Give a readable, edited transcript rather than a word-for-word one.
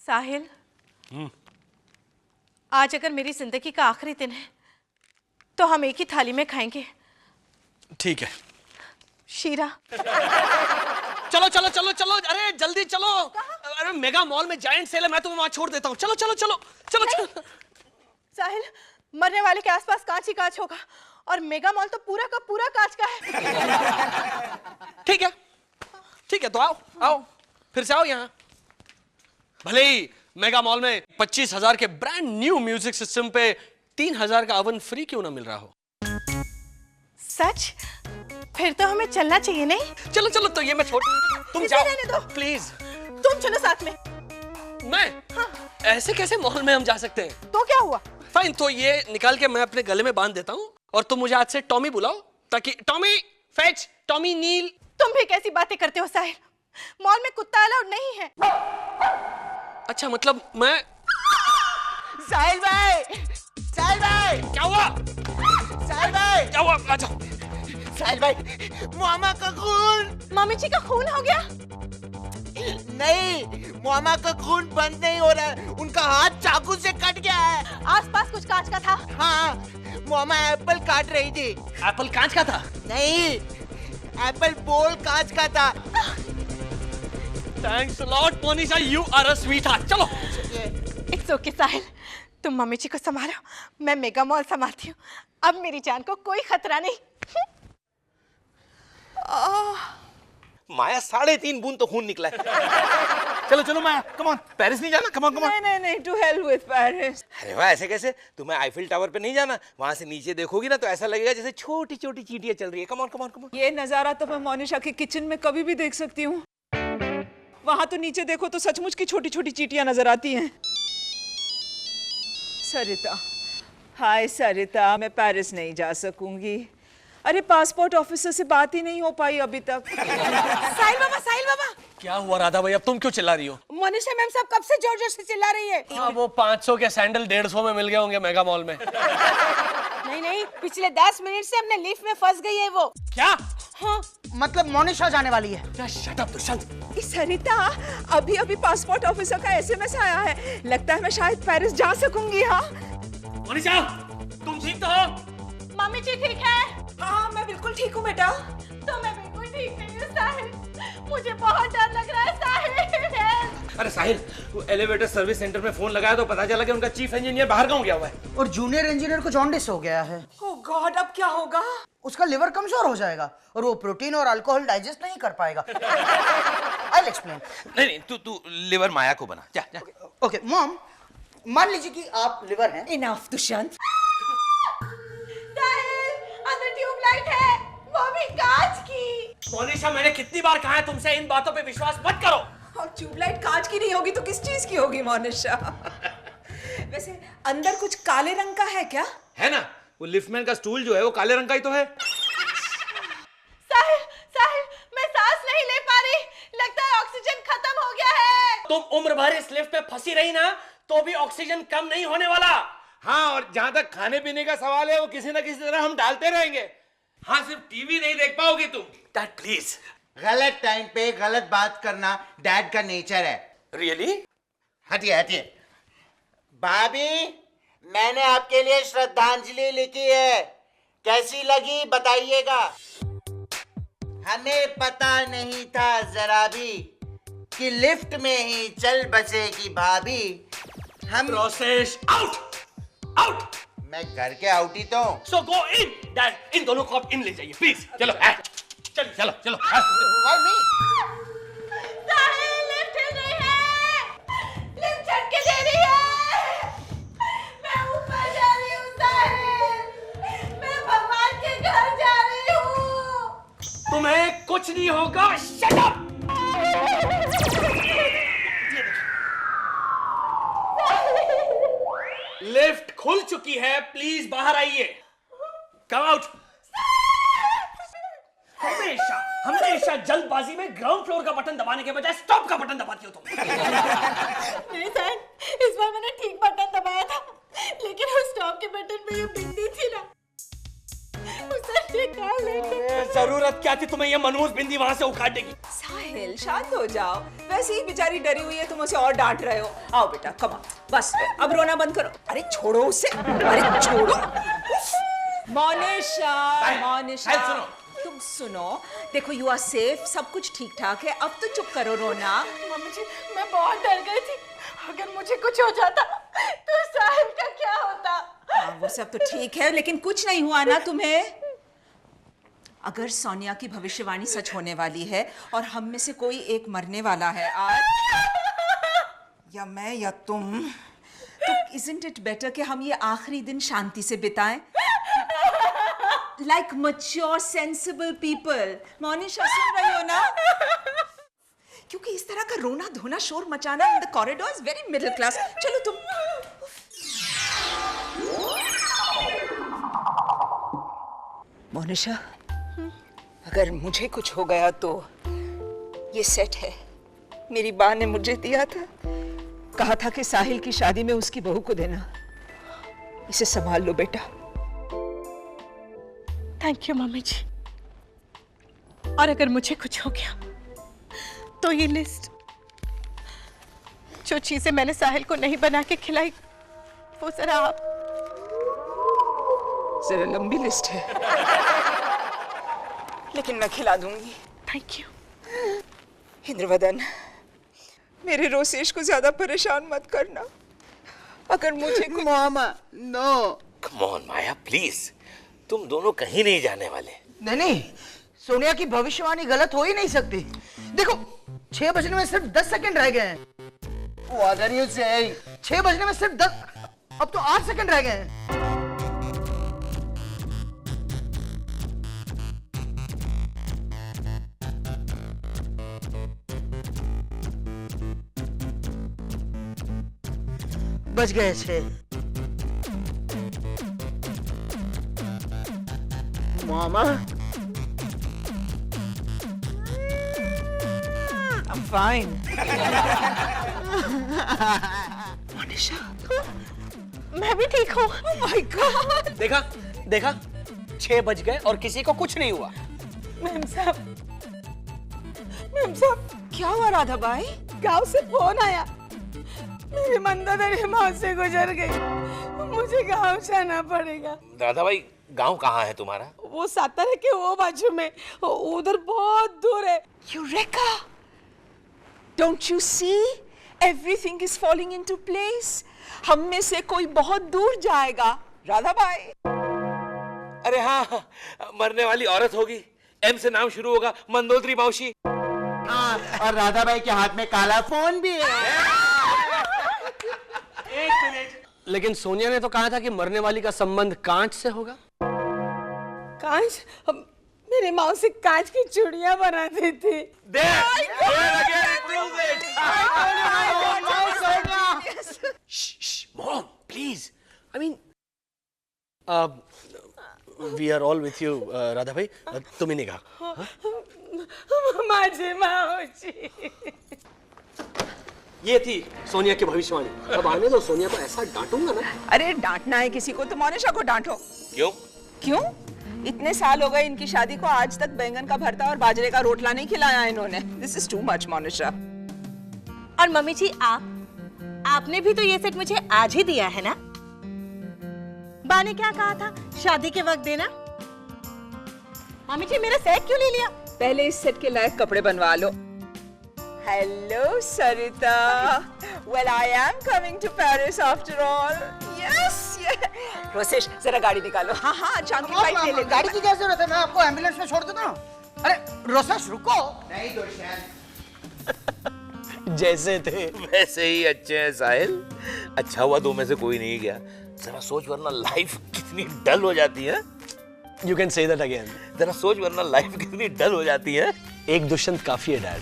साहिल, आज अगर मेरी जिंदगी का आखिरी दिन है तो हम एक ही थाली में खाएंगे। ठीक है। शीरा। चलो चलो चलो चलो, अरे जल्दी चलो। अरे मेगा मॉल में जायंट सेल है, मैं तुम्हें वहां छोड़ देता हूँ। चलो चलो चलो चलो चलो। साहिल, मरने वाले के आसपास कांच ही कांच होगा और मेगा मॉल तो पूरा का पूरा कांच का है। ठीक है ठीक है, तो आओ आओ, फिर से आओ यहाँ। भले ही मेगा मॉल में 25,000 के ब्रांड न्यू म्यूजिक सिस्टम पे 3,000 का ओवन फ्री क्यों ना मिल रहा हो। सच? फिर तो हमें चलना चाहिए नहीं? चलो चलो, तो ये मैं छोड़, तुम जाओ रहने दो प्लीज। तुम चलो साथ में। मैं? हाँ। ऐसे कैसे मॉल में हम जा सकते हैं? तो क्या हुआ? फाइन, तो ये निकाल के मैं अपने गले में बांध देता हूँ और तुम मुझे आज से टॉमी बुलाओ, ताकि टॉमी फेच, टॉमी नील। तुम भी कैसी बातें करते हो साहिल, मॉल में कुत्ता अलाउड नहीं है। अच्छा, मतलब मैं। साहिल भाई, साहिल भाई, क्या हुआ? साहिल भाई, क्या हुआ? आ जाओ। साहिल भाई, मामा का खून। मामी जी का खून हो गया? नहीं, मामा का खून बंद नहीं हो रहा है, उनका हाथ चाकू से कट गया है। आसपास कुछ कांच का था? हाँ, मामा एप्पल काट रही थी। एप्पल कांच का था? नहीं, एप्पल बोल कांच का था। Thanks a lot Monisha, you are a sweetheart. चलो। इट्स ओके साहिल, तुम मम्मी जी को संभालो, मैं मेगा मॉल संभालती हूँ। अब मेरी जान को कोई खतरा नहीं। माया 3.5 बूंद तो खून निकला है। चलो चलो माया, कम ऑन, पेरिस नहीं जाना? Come on come on. नहीं, टू हेल विद पेरिस। अरे वाह, ऐसे कैसे? तुम्हें आईफिल टावर पे नहीं जाना? वहां से नीचे देखोगी ना तो ऐसा लगेगा जैसे छोटी छोटी चींटियां चल रही है। Come on come on come on. ये नजारा तो मैं मोनिशा के किचन में कभी भी देख सकती हूँ। वहां तो नीचे देखो तो सचमुच की छोटी छोटी चींटियां नजर आती हैं। सरिता, हाय सरिता, मैं पेरिस नहीं जा सकूंगी। अरे पासपोर्ट ऑफिसर से बात ही नहीं हो पाई अभी तक। साहिल बाबा। क्या हुआ राधा भाई, अब तुम क्यों चिल्ला रही हो? मोनिशा मैम साहब कब से जोर जोर से चिल्ला रही है। हाँ, वो 500 के सैंडल 150 में मिल गए होंगे मेगा मॉल में। नहीं, पिछले 10 मिनट से हमने लिफ्ट में फंस गई है वो। क्या? हाँ, मतलब मोनिशा जाने वाली है। Shut up Dushyant. सरिता, अभी अभी पासपोर्ट ऑफिसर का एसएमएस आया है, लगता है मैं शायद पेरिस जा सकूंगी। हाँ मोनिशा, तुम ठीक तो हो? मम्मी जी ठीक है? हाँ, मैं बिल्कुल ठीक हूँ बेटा। तो मैं बिल्कुल ठीक नहीं हूँ साहिल, मुझे बहुत डर लग रहा है साहिल। अरे साहिल, वो एलिवेटर सर्विस सेंटर में फोन लगाया तो पता चला कि उनका चीफ इंजीनियर बाहर गाँव गया हुआ है। और जूनियर इंजीनियर को जॉन्डिस हो गया है। ओह गॉड, अब क्या होगा? उसका लिवर कमजोर हो जाएगा और वो प्रोटीन और अल्कोहल डाइजेस्ट नहीं कर पाएगा। I'll explain. नहीं, तू लिवर माया को बना। जा जा। ओके मॉम, मान लीजिए कि आप लिवर हैं। इनफ दुष्यंत। अंदर ट्यूबलाइट है, वो भी कांच की। मोनिशा, मैंने कितनी बार कहा है तुमसे इन बातों पे विश्वास मत करो। और ट्यूबलाइट कांच की नहीं होगी तो किस चीज की होगी मोनिशा? वैसे अंदर कुछ काले रंग का है क्या? है ना, वो लिफ्टमैन का स्टूल जो है वो काले रंग का ही तो है। साहिल, मैं सांस नहीं ले पा रही, लगता है ऑक्सीजन खत्म हो गया है। तुम उम्र भर इस लिफ्ट में फंसी रही ना, तो भी ऑक्सीजन कम नहीं होने वाला। हाँ, और जहां तक खाने पीने का सवाल है वो किसी ना किसी तरह हम डालते रहेंगे। हाँ, सिर्फ टीवी नहीं देख पाओगी तुम। Dad please. गलत टाइम पे गलत बात करना डैड का नेचर है। रियली? हटिए हटिए। भाभी, मैंने आपके लिए श्रद्धांजलि लिखी है, कैसी लगी बताइएगा। हमें पता नहीं था जरा भी कि लिफ्ट में ही चल बसेगी भाभी। हम प्रोसेस आउट आउट। मैं घर के आउट ही तो। सो गो इन। डैड, इन दोनों को आप इन ले जाइए प्लीज। चलो चलो चलो चलो। Why me? साहिल, लिफ्ट हिल रही है, लिफ्ट झटके दे रही है। मैं ऊपर जा रही हूँ साहिल, मैं भगवान के घर जा रही हूँ। तुम्हें कुछ नहीं होगा। Shut up. लिफ्ट खुल चुकी है, प्लीज बाहर आइए। Come out. हमेशा जल्दबाजी में ग्राउंड फ्लोर का बटन दबाने के बजाय स्टॉप का बटन दबाती हो तुम। नहीं साहिल, इस बार मैंने ठीक बटन दबाया था, लेकिन उस स्टॉप के बटन में ये बिंदी थी ना, उसे निकाल लेते। जरूरत क्या थी तुम्हें ये मनहूस बिंदी वहां से उखाड़ने की? साहिल, साहिल शांत हो जाओ। वैसे ही बेचारी डरी हुई है, तुम उसे और डांट रहे हो। आओ बेटा, कम बस अब रोना बंद करो। अरे छोड़ो उसे, अरे छोड़ो। मोनिशा, मोनिशा सुनो। तुम सुनो, देखो यू आर सेफ, सब कुछ ठीक ठाक है, अब तो चुप करो रोना। मम्मी जी मैं बहुत डर गई थी, अगर मुझे कुछ हो जाता तो साहिल का क्या होता। हाँ, वो सब तो ठीक है, लेकिन कुछ नहीं हुआ ना तुम्हें? अगर सोनिया की भविष्यवाणी सच होने वाली है और हम में से कोई एक मरने वाला है आज, या मैं या तुम, तो isn't it better कि हम ये आखिरी दिन शांति से बिताएं? Like mature, sensible people. Monisha सुन रही हो ना? क्योंकि इस तरह का रोना धोना शोर मचाना in the corridor is very middle class. चलो तुम। मोनिशा, अगर मुझे कुछ हो गया तो ये सेट है, मेरी माँ ने मुझे दिया था, कहा था कि साहिल की शादी में उसकी बहू को देना। इसे संभाल लो बेटा। थैंक यू मम्मी जी। और अगर मुझे कुछ हो गया तो ये लिस्ट, जो चीजें मैंने साहिल को नहीं बना के खिलाई, वो जरा आप। जरा लंबी लिस्ट है, लेकिन मैं खिला दूंगी। Thank you. इंद्रवदन, मेरे रोसेश को ज्यादा परेशान मत करना। अगर मुझे मामा नो। कम ऑन माया प्लीज, तुम दोनों कहीं नहीं जाने वाले। नहीं, सोनिया की भविष्यवाणी गलत हो ही नहीं सकती। देखो 6 बजने में सिर्फ 10 सेकंड रह गए हैं। वो अगर ये 6 बजने में सिर्फ 10, अब तो 8 सेकंड रह गए हैं। बज गए 6। मामा I'm fine. मोनिशा, मैं भी ठीक हूँ। Oh my God! देखा देखा, 6 बज गए और किसी को कुछ नहीं हुआ। मैम साहब क्या हुआ राधा भाई? गांव से फोन आया, मेरी मंदादरी मौत से गुजर गई, मुझे गांव जाना पड़ेगा। दादा भाई, गांव कहाँ है तुम्हारा? वो सातारा के वो बाजू में, उधर बहुत दूर है। Eureka! Don't you see? Everything is falling into place. हम में से कोई बहुत दूर जाएगा, राधा भाई। अरे हाँ, मरने वाली औरत होगी, एम से नाम शुरू होगा, मंदोदरी मौसी। हाँ, और राधा भाई के हाथ में काला फोन भी है। लेकिन सोनिया ने तो कहा था कि मरने वाली का संबंध कांच से होगा। कांच? मेरी मौसी कांच की चूड़ियां बनाती थी। Mom, please. I mean, we are all with you, Radha भाई। तुम ही नहीं कहा। माझी माऊची। ये थी सोनिया की भविष्यवाणी। अब आने दो, सोनिया को ऐसा डांटूंगा ना। अरे डांटना है किसी को तो मोनिशा को डांटो। क्यों? क्यों? इतने साल हो गए इनकी शादी को, आज तक बैंगन का भरता और बाजरे का रोटला नहीं खिलाया इन्होंने। This is too much, Monisha. और मम्मी जी, आपने भी तो ये सेट मुझे आज ही दिया है ना? बा ने क्या कहा था शादी के वक्त देना? मम्मी जी, मेरा सेट क्यों ले लिया? पहले इस सेट के लायक कपड़े बनवा लो। Hello Sarita. Well, I am coming to Paris after all. Yes, yes. Rosesh, जरा गाड़ी निकालो। हाँ हाँ, चांद की फ्लाइट ले ले। गाड़ी की क्या जरूरत है? मैं आपको एम्बुलेंस में छोड़ देता हूँ। अरे रोसेश रुको। नहीं दुष्यंत। जैसे थे वैसे ही अच्छे हैं साहिल। अच्छा हुआ 2 में से कोई नहीं गया। जरा सोच, वरना लाइफ कितनी डल हो जाती है। You can say that again. जरा सोच, वरना लाइफ कितनी डल हो जाती है। एक दुष्यंत काफी है डैड।